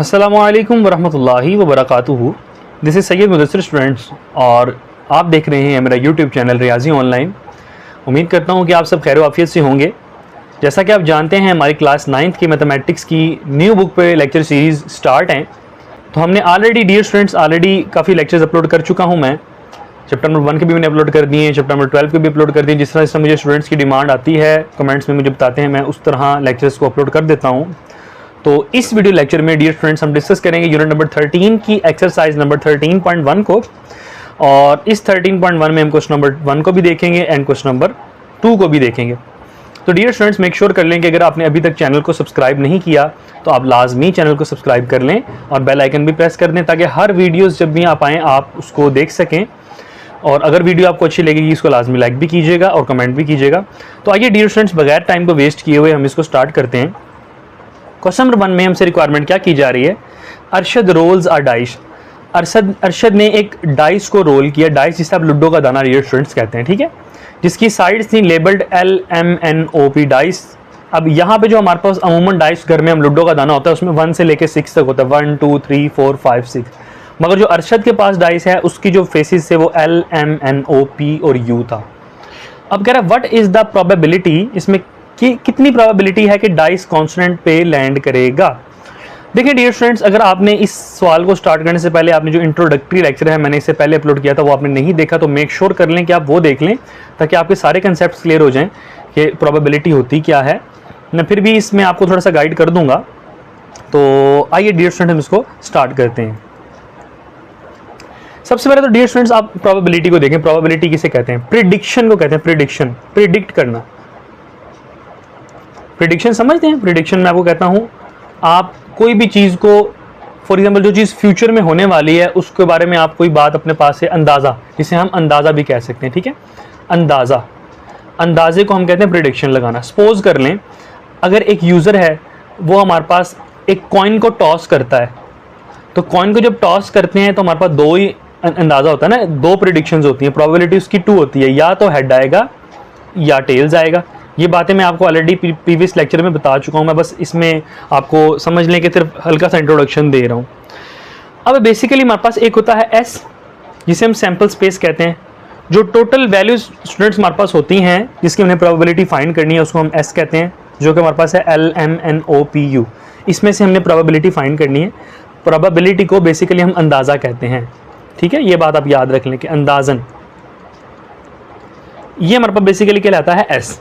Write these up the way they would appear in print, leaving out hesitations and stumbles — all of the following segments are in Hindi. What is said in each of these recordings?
अस्सलामुअलैकुम वरहमतुल्लाहि वबरकातुहू। This is Syed Mudassir students और आप देख रहे हैं मेरा यूट्यूब चैनल रियाजी ऑनलाइन। उम्मीद करता हूं कि आप सब खैर वाफियत से होंगे। जैसा कि आप जानते हैं हमारी क्लास 9th की मैथमेटिक्स की न्यू बुक पे लेक्चर सीरीज़ स्टार्ट हैं। तो हमने ऑलरेडी डियर स्टूडेंट्स काफ़ी लेक्चर्स अपलोड कर चुका हूँ। मैं चैप्टर नंबर 1 के भी मैंने अपलोड कर दिए हैं, चैप्टर नंबर 12 के भी अपलोड कर दिए। जिस तरह मुझे स्टूडेंट्स की डिमांड आती है, कमेंट्स में मुझे बताते हैं, मैं उस तरह लेक्चर्स को अपलोड कर देता हूँ। तो इस वीडियो लेक्चर में डियर फ्रेंड्स हम डिस्कस करेंगे यूनिट नंबर 13 की एक्सरसाइज नंबर 13.1 को। और इस 13.1 में हम क्वेश्चन नंबर 1 को भी देखेंगे एंड क्वेश्चन नंबर 2 को भी देखेंगे। तो डियर स्टूडेंट्स मेक श्योर कर लें कि अगर आपने अभी तक चैनल को सब्सक्राइब नहीं किया तो आप लाजमी चैनल को सब्सक्राइब कर लें और बेल आइकन भी प्रेस कर दें ताकि हर वीडियोस जब भी आप आएँ आप उसको देख सकें। और अगर वीडियो आपको अच्छी लगेगी इसको लाजमी लाइक भी कीजिएगा और कमेंट भी कीजिएगा। तो आइए डियर स्टूडेंट्स बगैर टाइम को वेस्ट किए हुए हम इसको स्टार्ट करते हैं। क्वेश्चन नंबर 1 में हमसे रिक्वायरमेंट क्या की जा रही है? Arshad rolls are dice. Arshad ने एक डाइस को रोल किया। डाइस जिसे आप लूडो का दाना डियर स्टूडेंट्स कहते हैं, ठीक है, जिसकी साइड्स थी लेबल्ड LMNOP डाइस। अब यहाँ पे जो हमारे पास अमूमन डाइस घर में हम लूडो का दाना होता है उसमें 1 से लेकर 6 तक होता है, 1 2 3 4 5 6। मगर जो अरशद के पास डाइस है उसकी जो फेसिस थे वो LMNOP और U था। अब कह रहा है व्हाट इज द प्रोबेबिलिटी, इसमें कि कितनी प्रोबेबिलिटी है कि डाइस कॉन्स्टेंट पे लैंड करेगा। देखिए डियर स्टूडेंट्स, अगर आपने इस सवाल को स्टार्ट करने से पहले आपने जो इंट्रोडक्टरी लेक्चर है मैंने इससे पहले अपलोड किया था वो आपने नहीं देखा तो मेक श्योर कर लें कि आप वो देख लें ताकि आपके सारे कंसेप्ट क्लियर हो जाएं कि प्रोबेबिलिटी होती क्या है। मैं फिर भी इसमें आपको थोड़ा सा गाइड कर दूंगा। तो आइए डियर स्टूडेंट हम इसको स्टार्ट करते हैं। सबसे पहले तो डियर स्टूडेंट्स आप प्रोबेबिलिटी को देखें। प्रोबेबिलिटी किसे कहते हैं? प्रिडिक्शन को कहते हैं। प्रिडिक्शन, प्रिडिक्ट करना। प्रिडिक्शन समझते हैं? प्रिडिक्शन में आपको कहता हूं आप कोई भी चीज़ को, फॉर एग्जांपल जो चीज़ फ्यूचर में होने वाली है उसके बारे में आप कोई बात अपने पास से अंदाज़ा, जिसे हम अंदाज़ा भी कह सकते हैं, ठीक है, अंदाज़ा, अंदाजे को हम कहते हैं प्रिडिक्शन लगाना। सपोज कर लें अगर एक यूज़र है वो हमारे पास एक कॉइन को टॉस करता है, तो कॉइन को जब टॉस करते हैं तो हमारे पास दो ही अंदाज़ा होता है ना, दो प्रिडिक्शंस होती हैं, प्रोबेबिलिटी उसकी 2 होती है, या तो हेड आएगा या टेल्स आएगा। ये बातें मैं आपको ऑलरेडी प्रीवियस लेक्चर में बता चुका हूँ। मैं बस इसमें आपको समझ लें कि सिर्फ हल्का सा इंट्रोडक्शन दे रहा हूँ। अब बेसिकली हमारे पास एक होता है S जिसे हम सैम्पल स्पेस कहते हैं। जो टोटल वैल्यूज स्टूडेंट्स हमारे पास होती हैं जिसकी हमने प्रोबेबिलिटी फाइंड करनी है उसको हम S कहते हैं, जो कि हमारे पास है LMNOPU। इसमें से हमने प्रोबेबिलिटी फाइंड करनी है। प्रोबेबिलिटी को बेसिकली हम अंदाज़ा कहते हैं, ठीक है, ये बात आप याद रख लें कि अंदाजन, ये हमारे पास बेसिकली कहलाता है S।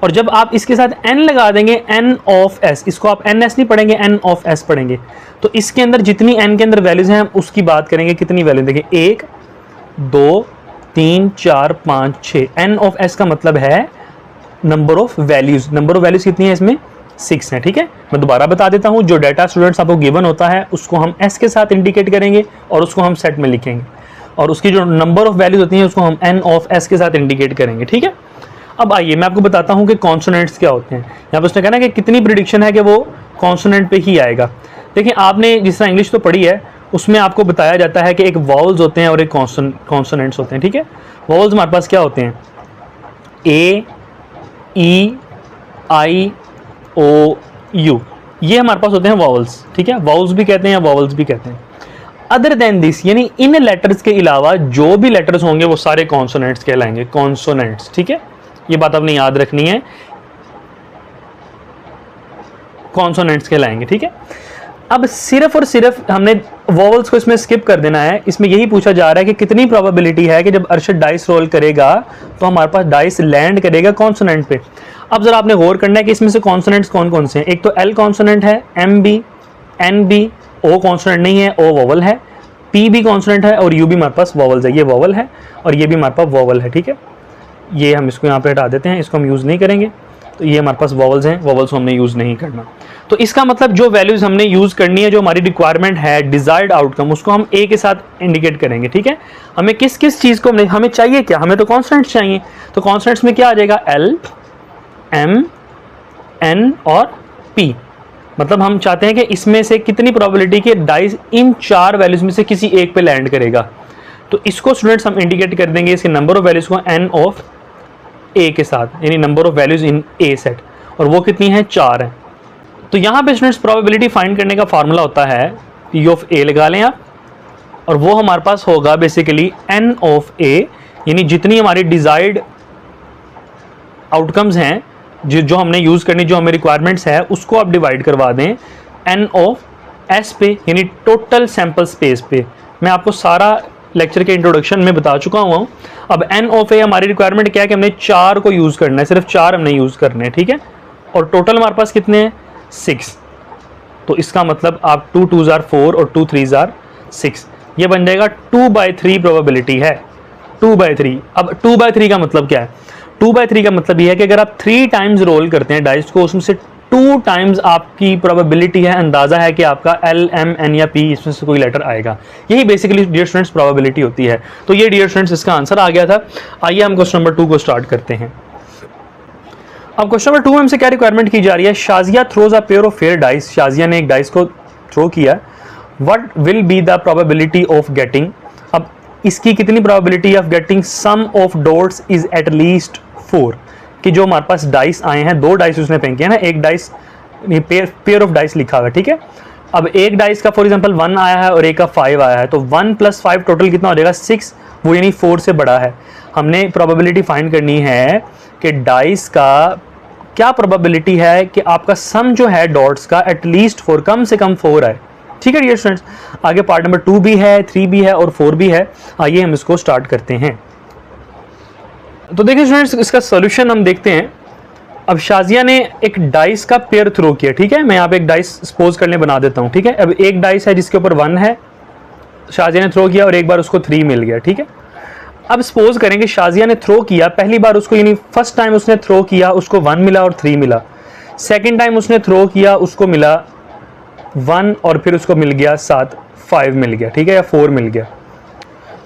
और जब आप इसके साथ n लगा देंगे, n ऑफ s, इसको आप ns नहीं पढ़ेंगे, n ऑफ s पढ़ेंगे, तो इसके अंदर जितनी n के अंदर वैल्यूज हैं हम उसकी बात करेंगे। कितनी वैल्यू देखें? 1 2 3 4 5 6। n ऑफ s का मतलब है number of values. Number of values कितनी है इसमें? 6 है, ठीक है। मैं दोबारा बता देता हूँ, जो डाटा स्टूडेंट्स आपको गिवन होता है उसको हम s के साथ इंडिकेट करेंगे और उसको हम सेट में लिखेंगे, और उसकी जो नंबर ऑफ वैल्यूज होती हैं उसको हम n ऑफ s के साथ इंडिकेट करेंगे, ठीक है। अब आइए मैं आपको बताता हूं कि कॉन्सोनेंट्स क्या होते हैं। यहाँ पर उसने कहना कि कितनी प्रिडिक्शन है कि वो कॉन्सोनेंट पे ही आएगा। देखिए आपने जिस तरह इंग्लिश तो पढ़ी है उसमें आपको बताया जाता है कि एक वॉवल्स होते हैं और एक कॉन्सोनेंट्स होते हैं, ठीक है। वॉवल्स हमारे पास क्या होते हैं? A E I O U, ये हमारे पास होते हैं वॉवल्स, ठीक है। वॉवल्स भी कहते हैं या वॉवल्स भी कहते हैं। अदर देन दिस, यानी इन लेटर्स के अलावा जो भी लेटर्स होंगे वो सारे कॉन्सोनेंट्स कहलाएंगे, कॉन्सोनेंट्स, ठीक है। ये बात आपने याद रखनी है, कॉन्सोनेंट्स कहलाएंगे, ठीक है। अब सिर्फ और सिर्फ हमने वॉवल्स को इसमें स्किप कर देना है। इसमें यही पूछा जा रहा है कि कितनी प्रोबेबिलिटी है कि जब अरशद डाइस रोल करेगा तो हमारे पास डाइस लैंड करेगा कॉन्सोनेंट पे। अब जरा आपने गौर करना है कि इसमें से कॉन्सोनेंट्स कौन कौन से हैं। एक तो L कॉन्सोनेंट है, M भी, N भी, O कॉन्सोनेंट नहीं है, O वॉवल है, P भी कॉन्सोनेंट है और U भी हमारे पास वॉवल्स है। ये वॉवल है और ये भी हमारे पास वॉवल है, ठीक है। ये हम इसको यहाँ पे हटा देते हैं, इसको हम यूज़ नहीं करेंगे। तो ये हमारे पास वॉवल्स हैं, वॉवल्स को हमने यूज़ नहीं करना। तो इसका मतलब जो वैल्यूज़ हमने यूज़ करनी है, जो हमारी रिक्वायरमेंट है, डिज़ायर्ड आउटकम, उसको हम A के साथ इंडिकेट करेंगे, ठीक है। हमें किस किस चीज़ को हमें चाहिए क्या? हमें तो कॉन्स्टेंट्स चाहिए। तो कॉन्स्टेंट्स में क्या आ जाएगा? L M N और P। मतलब हम चाहते हैं कि इसमें से कितनी प्रोबेबिलिटी कि डाइस इन 4 वैल्यूज़ में से किसी एक पे लैंड करेगा। तो इसको स्टूडेंट्स हम इंडिकेट कर देंगे इसके नंबर ऑफ वैल्यूज़ को n ऑफ A के साथ, यानी number of values in A set, और वो कितनी है? 4 है। तो यहाँ पे स्टूडेंट्स प्रोबेबिलिटी फाइंड करने का फार्मूला होता है P ऑफ A लगा लें आप, और वो हमारे पास होगा बेसिकली N ऑफ A, यानी जितनी हमारी डिजायर्ड आउटकम्स हैं जो हमने यूज़ करनी, जो हमें रिक्वायरमेंट्स है, उसको आप डिवाइड करवा दें N ऑफ S पे, यानी टोटल सैंपल स्पेस पे। मैं आपको सारा लेक्चर के इंट्रोडक्शन में बता चुका हूँ। अब N ऑफ A हमारी रिक्वायरमेंट क्या है कि हमने 4 को यूज़ करना है, सिर्फ 4 हमने यूज़ करने हैं, ठीक है। और टोटल हमारे पास कितने हैं 6, तो इसका मतलब आप 2 2s are 4 और 2 3s are 6, ये बन जाएगा 2/3 प्रोबेबिलिटी है, 2/3। अब 2/3 का मतलब क्या है? 2/3 का मतलब ये है कि अगर आप 3 टाइम्स रोल करते हैं डाइस को, उसमें से 2 टाइम्स आपकी प्रोबेबिलिटी है, अंदाजा है कि आपका L M N या P इसमें से कोई लेटर आएगा। यही बेसिकली डियर स्टूडेंट्स प्रोबेबिलिटी होती है। तो ये डियर स्टूडेंट्स इसका आंसर आ गया था। आइए हम क्वेश्चन नंबर 2 को स्टार्ट करते हैं। अब क्वेश्चन नंबर 2 में हमसे क्या रिक्वायरमेंट की जा रही है? Shazia throws a pair of fair dice, Shazia ने एक डाइस को थ्रो किया, what will be the probability of getting, अब इसकी कितनी probability of getting sum of dots is at least 4, कि जो हमारे पास डाइस आए हैं, 2 डाइस उसने फेंके हैं ना, एक डाइस पेयर ऑफ डाइस लिखा हुआ है, ठीक है। अब एक डाइस का फॉर एग्जांपल 1 आया है और एक का 5 आया है, तो 1 + 5 टोटल कितना हो जाएगा 6, वो यानी 4 से बड़ा है। हमने प्रोबेबिलिटी फाइंड करनी है कि डाइस का क्या प्रोबेबिलिटी है कि आपका सम जो है डॉट्स का एटलीस्ट 4, कम से कम 4 है, ठीक है डियर स्टूडेंट्स। आगे पार्ट नंबर 2 भी है, 3 भी है और 4 भी है। आइए हम इसको स्टार्ट करते हैं। तो देखिए स्टूडेंट्स, इसका सॉल्यूशन हम देखते हैं। अब शाजिया ने एक डाइस का पेयर थ्रो किया, ठीक है। मैं यहाँ पे एक डाइस सपोज करने बना देता हूँ, ठीक है। अब एक डाइस है जिसके ऊपर 1 है, शाजिया ने थ्रो किया और एक बार उसको 3 मिल गया, ठीक है। अब सपोज करें कि शाजिया ने थ्रो किया, पहली बार उसको यानी फर्स्ट टाइम उसने थ्रो किया, उसको 1 मिला और 3 मिला। सेकेंड टाइम उसने थ्रो किया, उसको मिला 1 और फिर उसको मिल गया 7, 5 मिल गया, ठीक है, या 4 मिल गया।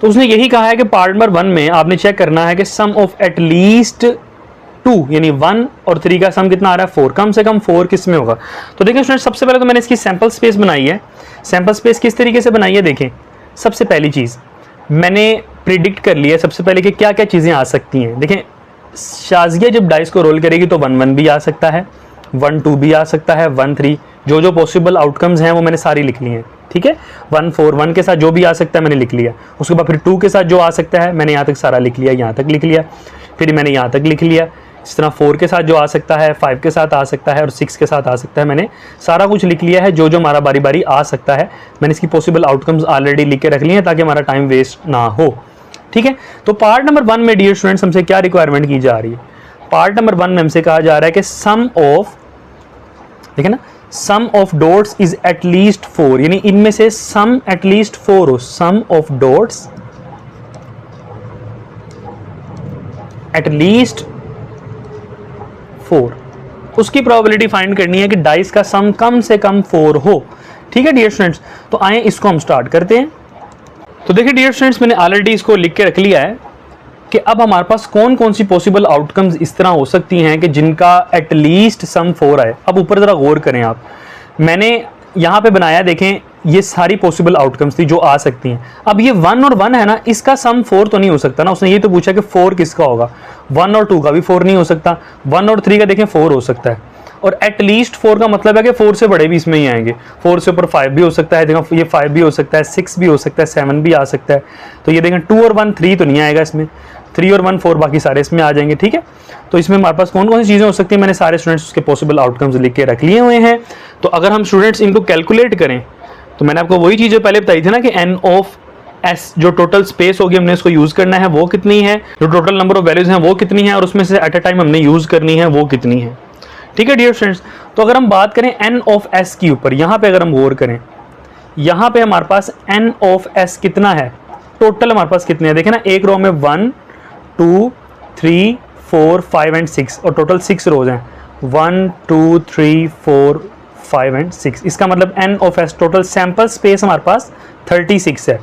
तो उसने यही कहा है कि पार्ट नंबर 1 में आपने चेक करना है कि सम ऑफ एटलीस्ट 2, यानी 1 और 3 का सम कितना आ रहा है 4, कम से कम 4 किस में होगा। तो देखिए स्टूडेंट, सबसे पहले तो मैंने इसकी सैंपल स्पेस बनाई है। सैंपल स्पेस किस तरीके से बनाई है देखें। सबसे पहली चीज़ मैंने प्रिडिक्ट कर लिया सबसे पहले कि क्या क्या चीज़ें आ सकती हैं। देखें, शाजिया जब डाइस को रोल करेगी तो 1 1 भी आ सकता है, 1 2 भी आ सकता है, 1 3, जो पॉसिबल आउटकम्स हैं वो मैंने सारी लिख ली हैं, ठीक है। 1 4 1 के साथ जो भी आ सकता है मैंने लिख लिया। उसके बाद फिर 2 के साथ जो आ सकता है मैंने यहाँ तक सारा लिख लिया, यहाँ तक लिख लिया, फिर मैंने यहाँ तक लिख लिया। इस तरह 4 के साथ जो आ सकता है, 5 के साथ आ सकता है और 6 के साथ आ सकता है, मैंने सारा कुछ लिख लिया है। जो हमारा बारी बारी आ सकता है मैंने इसकी पॉसिबल आउटकम्स ऑलरेडी लिख के रख लिए हैं ताकि हमारा टाइम वेस्ट ना हो, ठीक है। तो पार्ट नंबर 1 में डियर स्टूडेंट्स हमसे क्या रिक्वायरमेंट की जा रही है? पार्ट नंबर 1 में हमसे कहा जा रहा है कि सम ऑफ, देखिए ना, सम ऑफ डॉट्स इज एटलीस्ट 4, यानी इनमें से सम एटलीस्ट 4 हो। सम ऑफ डॉट्स एटलीस्ट 4, उसकी प्रोबेबिलिटी फाइंड करनी है कि डाइस का सम कम से कम 4 हो, ठीक है डियर स्टूडेंट्स। तो आए इसको हम स्टार्ट करते हैं। तो देखिए डियर स्टूडेंट्स, मैंने ऑलरेडी इसको लिख के रख लिया है कि अब हमारे पास कौन कौन सी पॉसिबल आउटकम्स इस तरह हो सकती हैं कि जिनका एटलीस्ट सम 4 आए। अब ऊपर ज़रा गौर करें आप, मैंने यहाँ पे बनाया, देखें ये सारी पॉसिबल आउटकम्स थी जो आ सकती हैं। अब ये 1 और 1 है ना, इसका सम 4 तो नहीं हो सकता ना। उसने ये तो पूछा कि 4 किसका होगा, 1 और 2 का भी 4 नहीं हो सकता, 1 और 3 का देखें 4 हो सकता है, और एटलीस्ट 4 का मतलब है कि 4 से बड़े भी इसमें ही आएंगे। 4 से ऊपर 5 भी हो सकता है, देखो ये 5 भी हो सकता है, 6 भी हो सकता है, 7 भी आ सकता है। तो ये देखें 2 और 1 3 तो नहीं आएगा इसमें, 3 और 1 4 बाकी सारे इसमें आ जाएंगे, ठीक है। तो इसमें हमारे पास कौन कौन सी चीज़ें हो सकती हैं, मैंने सारे स्टूडेंट्स उसके पॉसिबल आउटकम्स लिख के रख लिए हुए हैं। तो अगर हम स्टूडेंट्स इनको कैलकुलेट करें तो मैंने आपको वही चीज़ें पहले बताई थी ना कि n ऑफ s जो टोटल स्पेस होगी हमने इसको यूज़ करना है वो कितनी है, जो टोटल नंबर ऑफ वैल्यूज़ हैं वो कितनी है, और उसमें से एट अ टाइम हमने यूज़ करनी है वो कितनी है, ठीक है डियर स्टूडेंट्स। तो अगर हम बात करें n ऑफ s के ऊपर, यहाँ पे अगर हम गौर करें, यहाँ पे हमारे पास n ऑफ s कितना है, टोटल हमारे पास कितने हैं, देखें ना, एक रो में 1 2 3 4 5 एंड 6 और टोटल 6 रोज हैं, 1 2 3 4 5 एंड 6। इसका मतलब n of s total sample space हमारे पास 36 है,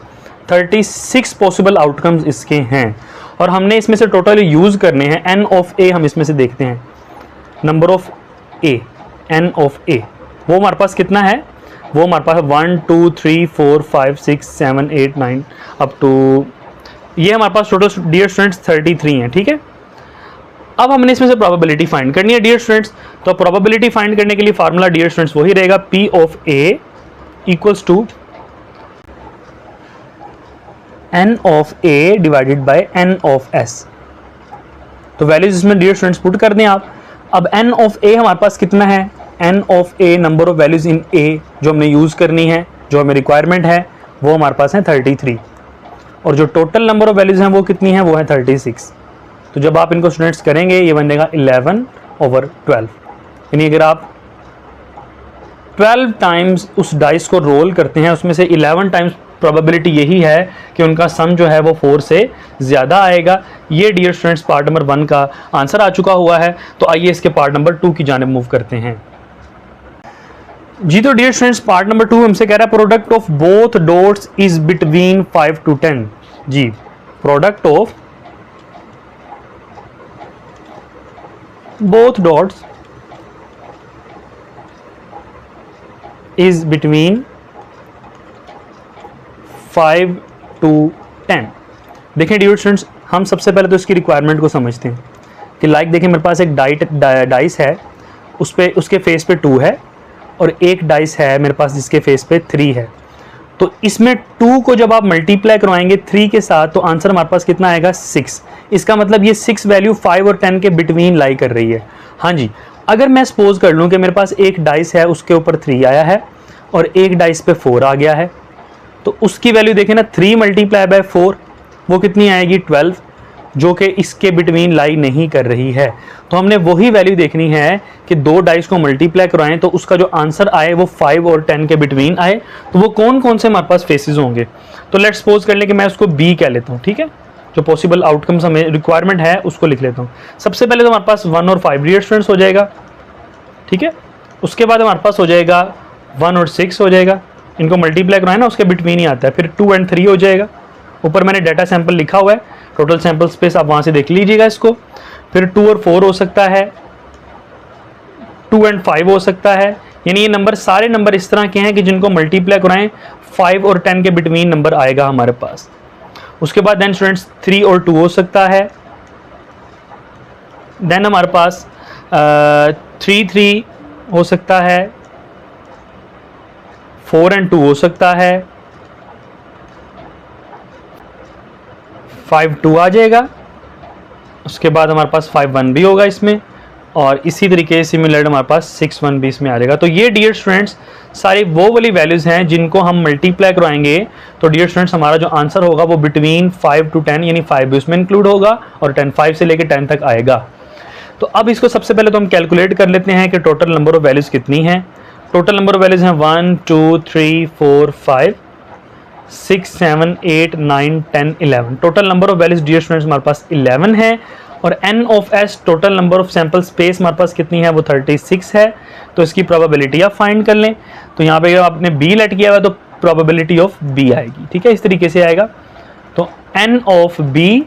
36 पॉसिबल आउटकम्स इसके हैं, और हमने इसमें से टोटल यूज़ करने हैं। n ऑफ a हम इसमें से देखते हैं, number of a, n of a वो हमारे पास कितना है, वो हमारे पास 1 2 3 4 5 6 7 8 9 अप टू, ये हमारे पास टोटल डियर स्टूडेंट्स 33 हैं, ठीक है। अब हमने इसमें से प्रोबेबिलिटी फाइंड करनी है डियर स्टूडेंट्स। तो प्रोबेबिलिटी फाइंड करने के लिए फार्मूला डियर स्टूडेंट्स वही रहेगा, P of A equals to N of A divided by N of S। तो वैल्यूज इसमें डियर स्टूडेंट्स पुट कर दें आप। अब N ऑफ A हमारे पास कितना है, N of A number of values in A जो हमने यूज करनी है, जो हमें रिक्वायरमेंट है, वो हमारे पास है 33, और जो टोटल नंबर ऑफ वैल्यूज हैं वो कितनी है, वो है 36। तो जब आप इनको स्टूडेंट्स करेंगे ये बनेगा 11/12। यानी अगर आप 12 टाइम्स उस डाइस को रोल करते हैं, उसमें से 11 टाइम्स प्रोबेबिलिटी यही है कि उनका सम जो है वो 4 से ज़्यादा आएगा। ये डियर स्टूडेंट्स पार्ट नंबर 1 का आंसर आ चुका हुआ है। तो आइए इसके पार्ट नंबर 2 की जानिब मूव करते हैं। जी तो डियर स्टूडेंट्स पार्ट नंबर 2 हमसे कह रहा है product of both dots is between 5 to 10। जी, product of both dots is between 5 to 10। देखें डियर स्टूडेंट्स, हम सबसे पहले तो इसकी रिक्वायरमेंट को समझते हैं कि लाइक देखें मेरे पास एक डाइस है, उस पे उसके फेस पे 2 है, और एक डाइस है मेरे पास जिसके फेस पे 3 है। तो इसमें 2 को जब आप मल्टीप्लाई करवाएंगे 3 के साथ तो आंसर हमारे पास कितना आएगा, 6। इसका मतलब ये 6 वैल्यू 5 और 10 के बिटवीन लाई कर रही है। हाँ जी, अगर मैं सपोज कर लूँ कि मेरे पास एक डाइस है, उसके ऊपर 3 आया है और एक डाइस पे 4 आ गया है, तो उसकी वैल्यू देखें ना, 3 मल्टीप्लाई बाय 4 वो कितनी आएगी, 12, जो कि इसके बिटवीन लाई नहीं कर रही है। तो हमने वही वैल्यू देखनी है कि 2 डाइस को मल्टीप्लाई करवाएं तो उसका जो आंसर आए वो 5 और 10 के बिटवीन आए। तो वो कौन कौन से हमारे पास फेसेस होंगे, तो लेट्स सपोज कर लें कि मैं उसको B कह लेता हूँ, ठीक है। जो पॉसिबल आउटकम्स हमें रिक्वायरमेंट है उसको लिख लेता हूँ। सबसे पहले तो हमारे पास 1 और 5 डियर स्टूडेंट्स हो जाएगा, ठीक है। उसके बाद हमारे पास हो जाएगा 1 और 6 हो जाएगा, इनको मल्टीप्लाई कराए ना उसके बिटवीन ही आता है। फिर 2 और 3 हो जाएगा, ऊपर मैंने डाटा सैंपल लिखा हुआ है, टोटल सैंपल स्पेस आप वहाँ से देख लीजिएगा इसको। फिर 2 और 4 हो सकता है, 2 और 5 हो सकता है। यानी ये नंबर सारे नंबर इस तरह के हैं कि जिनको मल्टीप्लाई कराएं 5 और 10 के बिटवीन नंबर आएगा हमारे पास। उसके बाद देन स्टूडेंट्स 3 और 2 हो सकता है, देन हमारे पास 3 हो सकता है, 4 और 2 हो सकता है, 5 2 आ जाएगा। उसके बाद हमारे पास 5 1 भी होगा इसमें, और इसी तरीके से सिमिलर हमारे पास 6 1 भी इसमें आ जाएगा। तो ये डियर स्टूडेंट्स सारी वो वाली वैल्यूज़ हैं जिनको हम मल्टीप्लाई करवाएंगे तो डियर स्टूडेंट्स हमारा जो आंसर होगा वो बिटवीन 5 to 10, यानी 5 भी उसमें इंक्लूड होगा और 10 5 से लेकर 10 तक आएगा। तो अब इसको सबसे पहले तो हम कैलकुलेट कर लेते हैं कि टोटल नंबर ऑफ वैल्यूज़ कितनी हैं। टोटल नंबर ऑफ वैल्यूज़ हैं 1 2 3 4 5 6 7 8 9 10 11। Total number of values dear students हमारे पास 11 है, और n of s total number of sample space हमारे पास कितनी है, वो 36 है। तो इसकी प्रोबेबिलिटी आप फाइंड कर लें। तो यहाँ पे अगर आपने b लेट किया हुआ तो प्रोबेबिलिटी ऑफ b आएगी, ठीक है, इस तरीके से आएगा। तो n of b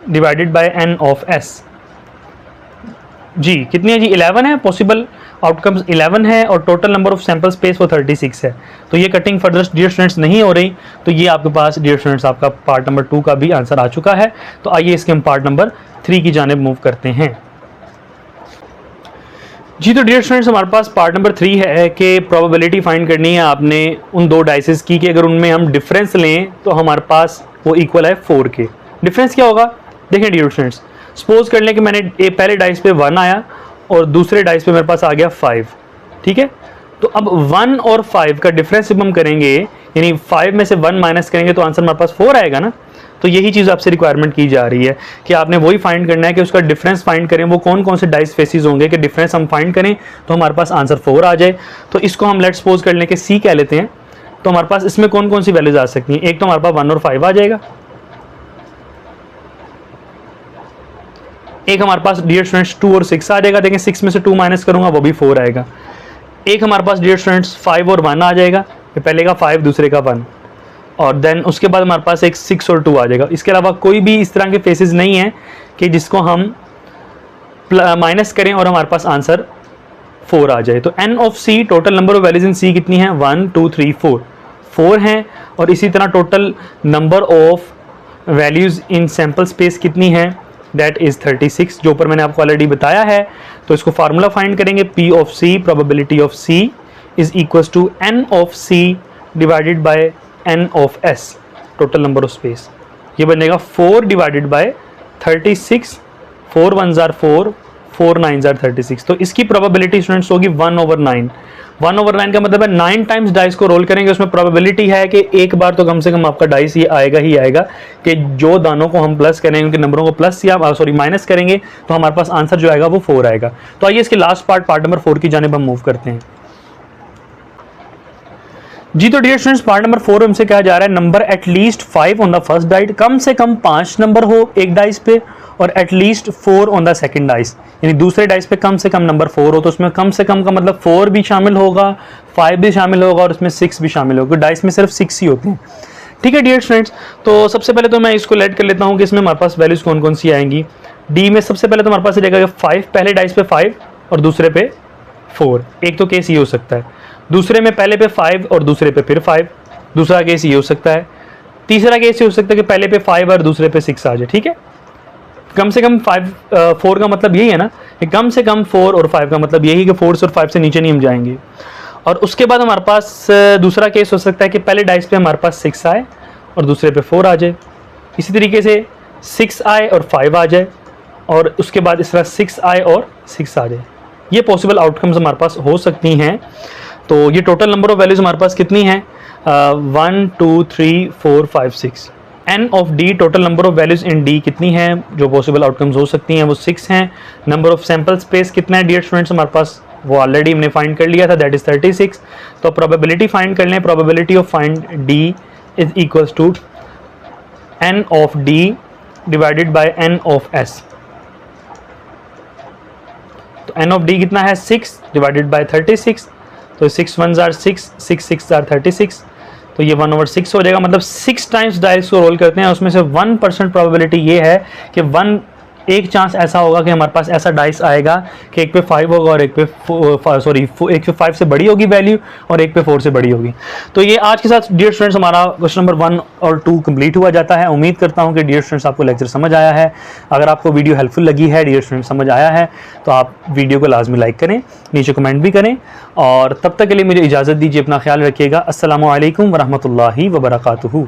divided by n of s, जी कितनी है जी, 11 है। पॉसिबल आउटकम्स 11 है और total number of sample space वो 36 है। तो ये कटिंग फर्दर डियर स्टूडेंट्स नहीं हो रही। तो ये आपके पास डियर स्टूडेंट्स आपका पार्ट नंबर 2 का भी आंसर आ चुका है। तो आइए इसके हम पार्ट नंबर 3 की जानिब मूव करते हैं। जी तो डियर स्टूडेंट्स हमारे पास पार्ट नंबर 3 है कि प्रोबेबिलिटी फाइंड करनी है आपने उन 2 डाइसेस की कि अगर उनमें हम डिफरेंस लें तो हमारे पास वो इक्वल है 4 के। डिफरेंस क्या होगा, देखें डियर स्टूडेंट्स, सपोज कर लें कि मैंने पहले डाइस पे 1 आया और दूसरे डाइस पे मेरे पास आ गया 5, ठीक है। तो अब 1 और 5 का डिफरेंस जब हम करेंगे, यानी 5 में से 1 माइनस करेंगे तो आंसर हमारे पास 4 आएगा ना। तो यही चीज़ आपसे रिक्वायरमेंट की जा रही है कि आपने वही फाइंड करना है कि उसका डिफरेंस फाइंड करें, वो कौन कौन से डाइस फेसिस होंगे कि डिफरेंस हम फाइंड करें तो हमारे पास आंसर 4 आ जाए। तो इसको हम लेट्स सपोज कर लें कि C कह लेते हैं। तो हमारे पास इसमें कौन कौन सी वैल्यूज आ सकती हैं, एक तो हमारे पास 1 और 5 आ जाएगा, एक हमारे पास डियर स्टूडेंट्स 2 और 6 आ जाएगा। देखें 6 में से 2 माइनस करूंगा वो भी 4 आएगा। एक हमारे पास डियर स्टूडेंट्स 5 और 1 आ जाएगा, पहले का 5 दूसरे का 1, और देन उसके बाद हमारे पास एक 6 और 2 आ जाएगा। इसके अलावा कोई भी इस तरह के फेसेस नहीं है कि जिसको हम माइनस करें और हमारे पास आंसर 4 आ जाए। तो n of C total number of values in C कितनी है, 1 2 3 4 हैं। और इसी तरह total number of values in sample space कितनी है, दैट इज़ 36, जो ऊपर मैंने आपको ऑलरेडी बताया है। तो इसको फार्मूला फाइंड करेंगे, P of C, probability of C is equals to N of C divided by N of S, total number of space. ये बनेगा 4 divided by 36, 4 1s are 4, 4 9s are 36। तो इसकी प्रोबेबिलिटी स्टूडेंट्स होगी 1/9। 1/9 का मतलब है 9 टाइम्स डाइस को रोल करेंगे, उसमें प्रोबेबिलिटी है कि एक बार तो कम से कम आपका डाइस ये आएगा ही आएगा कि जो दानों को हम प्लस करेंगे, उनके नंबरों को प्लस या माइनस करेंगे तो हमारे पास आंसर जो आएगा वो 4 आएगा। तो आइए इसके लास्ट पार्ट नंबर 4 की जानिब हम मूव करते हैं जी। तो डियर स्टूडेंट्स, पार्ट नंबर 4 हमसे कहा जा रहा है number at least 5 on the first dice, कम से कम 5 नंबर हो एक डाइस पे, और at least 4 on the second dice, यानी दूसरे डाइस पे कम से कम नंबर 4 हो। तो उसमें कम से कम का मतलब 4 भी शामिल होगा, 5 भी शामिल होगा और उसमें 6 भी शामिल होगा। डाइस में सिर्फ 6 ही होते हैं, ठीक है डियर स्टूडेंट्स। तो सबसे पहले तो मैं इसको लेट कर लेता हूँ कि इसमें हमारे पास वैल्यूज कौन कौन सी आएंगी। डी में सबसे पहले तो हमारे पास रहेगा 5, पहले डाइस पे 5 और दूसरे पे 4। एक तो केस ये हो सकता है, दूसरे में पहले पे 5 और दूसरे पे फिर 5, दूसरा केस ये हो सकता है। तीसरा केस ये हो सकता है कि पहले पे 5 और दूसरे पे 6 आ जाए, ठीक है। कम से कम 4 का मतलब यही है ना कि कम से कम 4 और 5 का मतलब यही कि 4 और 5 से नीचे नहीं हम जाएंगे। और उसके बाद हमारे पास दूसरा केस हो सकता है कि पहले डाइस पे हमारे पास 6 आए और दूसरे पे 4 आ जाए, इसी तरीके से 6 आए और 5 आ जाए, और उसके बाद इस तरह 6 आए और 6 आ जाए। ये पॉसिबल आउटकम्स हमारे पास हो सकती हैं। तो ये टोटल नंबर ऑफ वैल्यूज हमारे पास कितनी हैं, 1 2 3 4 5 6। N of D, total number of values in D कितनी है जो पॉसिबल आउटकम्स हो सकती हैं, वो 6 हैं। नंबर ऑफ सैम्पल स्पेस कितना है डियर स्टूडेंट्स हमारे पास, वो ऑलरेडी हमने फाइंड कर लिया था, दैट इज 36। तो प्रोबेबिलिटी फाइंड कर लें, probability of find D is equals to N of D divided by N of S. तो एन ऑफ डी कितना है, 6 डिवाइडेड बाय 36। तो 6 1s are 6, 6 6s are 36। तो ये 1/6 हो जाएगा, मतलब 6 टाइम्स डाइस को रोल करते हैं, उसमें से 1% प्रोबेबिलिटी ये है कि एक चांस ऐसा होगा कि हमारे पास ऐसा डाइस आएगा कि एक पे 5 होगा और एक पे 5 से बड़ी होगी वैल्यू और एक पे 4 से बड़ी होगी। तो ये आज के साथ डियर स्टूडेंट्स हमारा क्वेश्चन नंबर 1 और 2 कंप्लीट हुआ जाता है। उम्मीद करता हूँ कि डियर स्टूडेंट्स आपको लेक्चर समझ आया है। अगर आपको वीडियो हेल्पफुल लगी है, डियर स्टूडेंट्स समझ आया है, तो आप वीडियो को लाजमी लाइक करें, नीचे कमेंट भी करें, और तब तक के लिए मुझे इजाज़त दीजिए। अपना ख्याल रखिएगा। अस्सलामु अलैकुम वरहमतुल्लाहि वबरकातुहू।